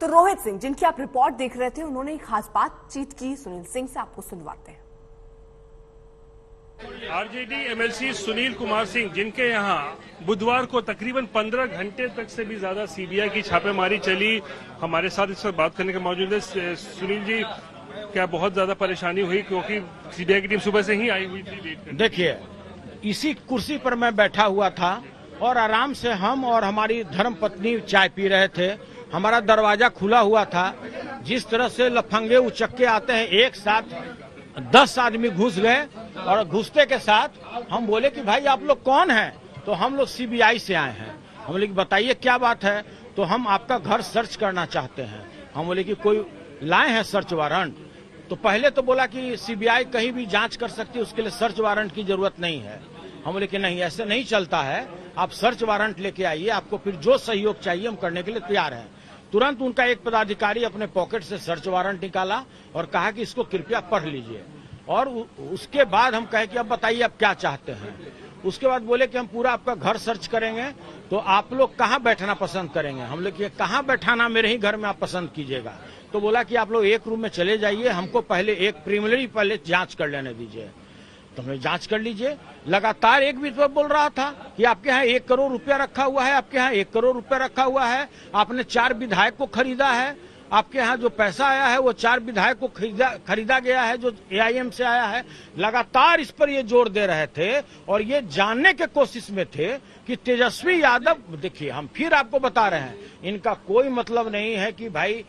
तो रोहित सिंह, जिनकी आप रिपोर्ट देख रहे थे, उन्होंने एक खास बातचीत की सुनील सिंह से, आपको सुनवाते हैं। आरजेडी एमएलसी सुनील कुमार सिंह, जिनके यहाँ बुधवार को तकरीबन 15 घंटे तक से भी ज्यादा सीबीआई की छापेमारी चली, हमारे साथ इस वक्त बात करने के मौजूद है। सुनील जी, क्या बहुत ज्यादा परेशानी हुई क्योंकि सीबीआई की टीम सुबह से ही आई हुई थी? देखिए, इसी कुर्सी पर मैं बैठा हुआ था और आराम से हम और हमारी धर्म पत्नी चाय पी रहे थे। हमारा दरवाजा खुला हुआ था। जिस तरह से लफंगे उचक्के आते हैं, एक साथ 10 आदमी घुस गए और घुसते के साथ हम बोले कि भाई आप लोग कौन हैं? तो हम लोग सीबीआई से आए हैं। हम बोले कि बताइए क्या बात है? तो हम आपका घर सर्च करना चाहते हैं। हम बोले कि कोई लाए हैं सर्च वारंट? तो पहले तो बोला कि सीबीआई कहीं भी जांच कर सकती है, उसके लिए सर्च वारंट की जरूरत नहीं है। हम बोले कि नहीं, ऐसे नहीं चलता है, आप सर्च वारंट लेके आइए, आपको फिर जो सहयोग चाहिए हम करने के लिए तैयार हैं। तुरंत उनका एक पदाधिकारी अपने पॉकेट से सर्च वारंट निकाला और कहा कि इसको कृपया पढ़ लीजिए। और उसके बाद हम कहे कि अब बताइए आप क्या चाहते हैं। उसके बाद बोले कि हम पूरा आपका घर सर्च करेंगे, तो आप लोग कहाँ बैठना पसंद करेंगे? हम लोग कहाँ बैठाना, मेरे ही घर में आप पसंद कीजिएगा। तो बोला कि आप लोग एक रूम में चले जाइए, हमको पहले एक प्रीलिमिनरी पहले जांच कर लेने दीजिए। तो हमें जांच कर लीजिए। लगातार एक बीच पर बोल रहा था कि आपके यहाँ 1 करोड़ रुपया रखा हुआ है, आपके यहाँ 1 करोड़ रुपया रखा हुआ है, आपने 4 विधायक को खरीदा है, आपके यहाँ जो पैसा आया है वो 4 विधायक को खरीदा गया है जो एआईएम से आया है। लगातार इस पर ये जोर दे रहे थे और ये जानने के कोशिश में थे कि तेजस्वी यादव, देखिए हम फिर आपको बता रहे हैं, इनका कोई मतलब नहीं है कि भाई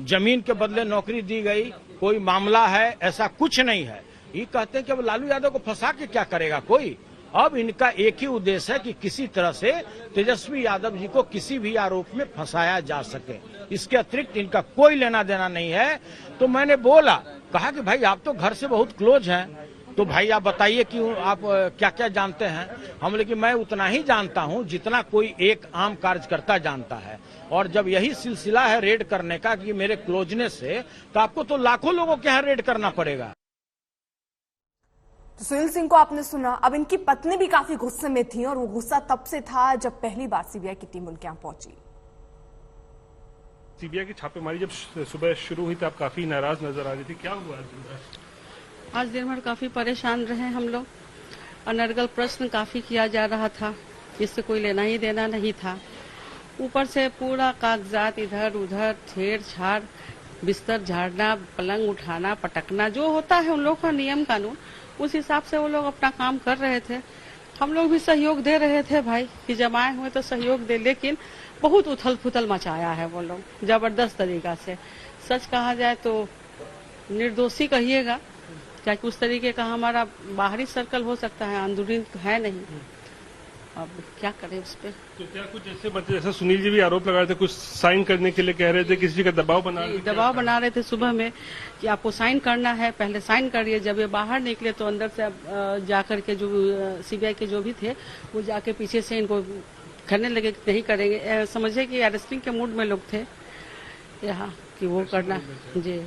जमीन के बदले नौकरी दी गई, कोई मामला है, ऐसा कुछ नहीं है। ये कहते हैं कि अब लालू यादव को फंसा के क्या करेगा कोई। अब इनका एक ही उद्देश्य है कि किसी तरह से तेजस्वी यादव जी को किसी भी आरोप में फंसाया जा सके, इसके अतिरिक्त इनका कोई लेना देना नहीं है। तो मैंने बोला, कहा कि भाई आप तो घर से बहुत क्लोज हैं, तो भाई आप बताइए कि आप क्या क्या जानते हैं? हम बोले कि मैं उतना ही जानता हूं जितना कोई एक आम कार्यकर्ता जानता है। और जब यही सिलसिला है रेड करने का कि मेरे क्लोजनेस से, तो आपको तो लाखों लोगों के यहाँ रेड करना पड़ेगा। तो सुनील सिंह को आपने सुना। अब इनकी पत्नी भी काफी गुस्से में थी और वो गुस्सा तब से था जब पहली बार सीबीआई की टीम उनके यहाँ पहुंची। सीबीआई की छापेमारी जब सुबह शुरू हुई तो आप काफी नाराज नजर आ रही थी, क्या हुआ? आज दिन भर काफी परेशान रहे हम लोग। अनर्गल प्रश्न काफी किया जा रहा था, जिससे कोई लेना ही देना नहीं था। ऊपर से पूरा कागजात इधर उधर, छेड़छाड़, बिस्तर झाड़ना, पलंग उठाना, पटकना, जो होता है उन लोग का नियम कानून, उस हिसाब से वो लोग अपना काम कर रहे थे। हम लोग भी सहयोग दे रहे थे भाई कि जब आए हुए तो सहयोग दे, लेकिन बहुत उथल पुथल मचाया है वो लोग जबरदस्त तरीका से। सच कहा जाए तो निर्दोषी कहिएगा, क्या उस तरीके का हमारा बाहरी सर्कल हो सकता है, अंदरूनी है नहीं। अब क्या करें उस पर? तो क्या कुछ जैसे सुनील जी भी आरोप लगा रहे थे, कुछ साइन करने के लिए कह रहे थे, किसी का दबाव बना रहे थे सुबह में कि आपको साइन करना है, पहले साइन करिए। जब ये बाहर निकले तो अंदर से जाकर के जो सीबीआई के जो भी थे वो जाके पीछे से इनको करने लगे कि नहीं करेंगे। समझे कि अरेस्टिंग के मूड में लोग थे यहाँ कि वो करना। जी,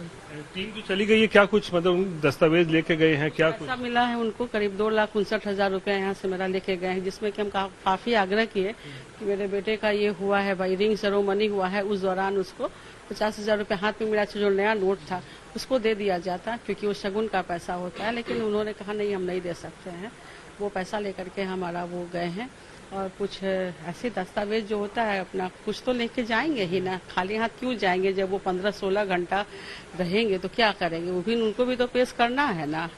टीम जो चली गई है, क्या कुछ मतलब दस्तावेज लेके गए हैं? क्या कुछ मिला है उनको? करीब 2,59,000 रुपया यहाँ से मेरा लेके गए हैं, जिसमें कि हम काफी आग्रह किए कि मेरे बेटे का ये हुआ है भाई, रिंग सेरेमनी हुआ है, उस दौरान उसको 50,000 रुपया हाथ में मिला, जो नया नोट था उसको दे दिया जाता, क्योंकि वो शगुन का पैसा होता है। लेकिन उन्होंने कहा नहीं, हम नहीं दे सकते हैं। वो पैसा लेकर के हमारा वो गए हैं। और कुछ ऐसे दस्तावेज जो होता है अपना, कुछ तो लेके जाएंगे ही ना, खाली हाथ क्यों जाएंगे? जब वो 15-16 घंटा रहेंगे तो क्या करेंगे? वो भी उनको भी तो पेश करना है ना।